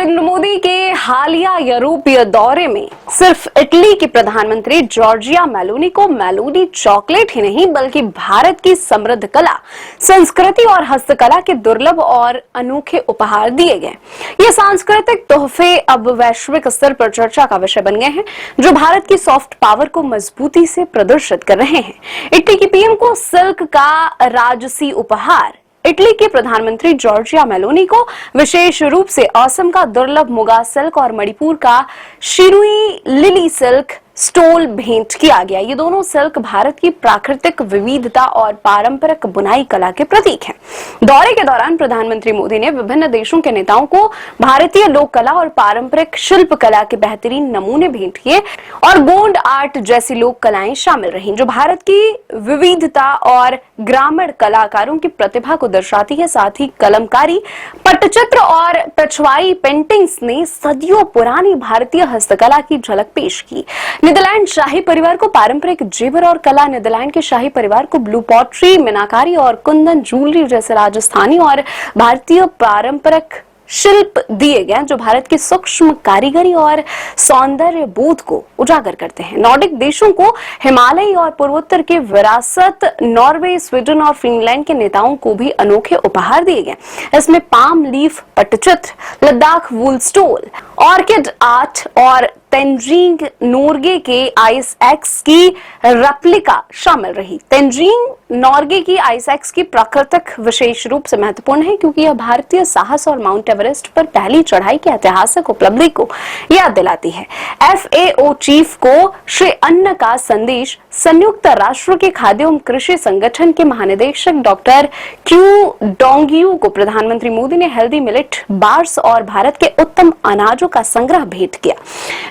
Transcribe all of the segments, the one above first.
नरेंद्र मोदी के हालिया यूरोपीय दौरे में सिर्फ इटली की प्रधानमंत्री जॉर्जिया मेलोनी को मेलोडी चॉकलेट ही नहीं बल्कि भारत की समृद्ध कला, संस्कृति और हस्तकला के दुर्लभ और अनोखे उपहार दिए गए। ये सांस्कृतिक तोहफे अब वैश्विक स्तर पर चर्चा का विषय बन गए हैं, जो भारत की सॉफ्ट पावर को मजबूती से प्रदर्शित कर रहे हैं। इटली की पीएम को सिल्क का राजसी उपहार, इटली के प्रधानमंत्री जॉर्जिया मेलोनी को विशेष रूप से असम का दुर्लभ मुगा सिल्क और मणिपुर का शिरुई लिली सिल्क स्टोल भेंट किया गया। ये दोनों सिल्क भारत की प्राकृतिक विविधता और पारंपरिक बुनाई कला के प्रतीक हैं। दौरे के दौरान प्रधानमंत्री मोदी ने विभिन्न देशों के नेताओं को भारतीय लोक कला और पारंपरिक शिल्प कला के बेहतरीन नमूने भेंट किए और गोंड आर्ट जैसी लोक कलाएं शामिल रहीं, जो भारत की विविधता और ग्रामीण कलाकारों की प्रतिभा को दर्शाती है। साथ ही कलमकारी, पट्टचित्र और पेशवाई पेंटिंग्स ने सदियों पुरानी भारतीय हस्तकला की झलक पेश की। नीदरलैंड शाही परिवार को पारंपरिक जेवर और कला, नीदरलैंड के शाही परिवार को ब्लू पॉटरी, मीनाकारी और कुंदन ज्वेलरी जैसे राजस्थानी और भारतीय पारंपरिक शिल्प दिए गए, जो भारत की सूक्ष्म कारीगरी और सौंदर्य बोध को उजागर करते हैं। नॉर्डिक देशों को हिमालयी और पूर्वोत्तर की विरासत, नॉर्वे, स्वीडन और फिनलैंड के नेताओं को भी अनोखे उपहार दिए गए। इसमें पाम लीफ पट्टचित्र, लद्दाख वूल स्टोल, ऑर्किड आर्ट और तेंजिंग नोर्गे के आइस एक्स की रेप्लिका शामिल रही। तेंजिंग नोर्गे की आइस एक्स की प्राकृतिक विशेष रूप से महत्वपूर्ण है, क्योंकि यह भारतीय साहस और माउंट एवरेस्ट पर पहली चढ़ाई की ऐतिहासिक उपलब्धि को याद दिलाती है। FAO चीफ को श्री अन्न का संदेश संयुक्त राष्ट्र के खाद्य एवं कृषि संगठन के महानिदेशक डॉक्टर क्यू डोंगियू को प्रधानमंत्री मोदी ने हेल्दी मिलेट बार्स और भारत के उत्तम अनाजों का संग्रह भेंट किया।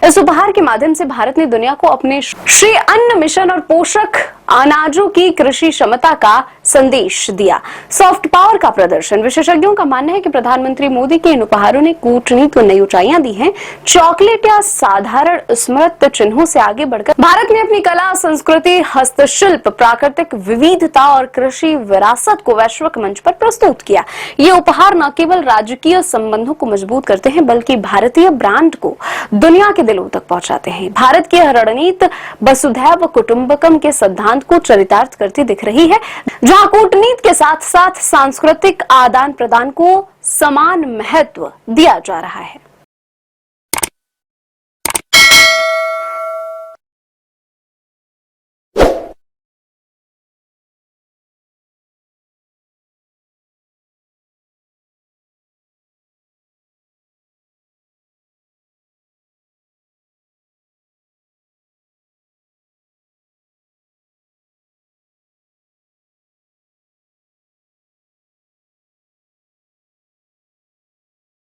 इस उपहार के माध्यम से भारत ने दुनिया को अपने श्री अन्न मिशन और पोषक अनाजों की कृषि क्षमता का संदेश दिया। सॉफ्ट पावर का प्रदर्शन, विशेषज्ञों का मानना है कि प्रधानमंत्री मोदी के इन उपहारों ने कूटनीति को नई ऊंचाइयां दी हैं। चॉकलेट या साधारण स्मृति चिन्हों से आगे बढ़कर भारत ने अपनी कला, संस्कृति, हस्तशिल्प, प्राकृतिक विविधता और कृषि विरासत को वैश्विक मंच पर प्रस्तुत किया। ये उपहार न केवल राजकीय संबंधों को मजबूत करते हैं, बल्कि भारतीय ब्रांड को दुनिया के दिलों तक पहुंचाते हैं। भारत की रणनीति वसुधैव कुटुंबकम के सिद्धांत को चरितार्थ करती दिख रही है, जहां कूटनीति के साथ साथ सांस्कृतिक आदान प्रदान को समान महत्व दिया जा रहा है।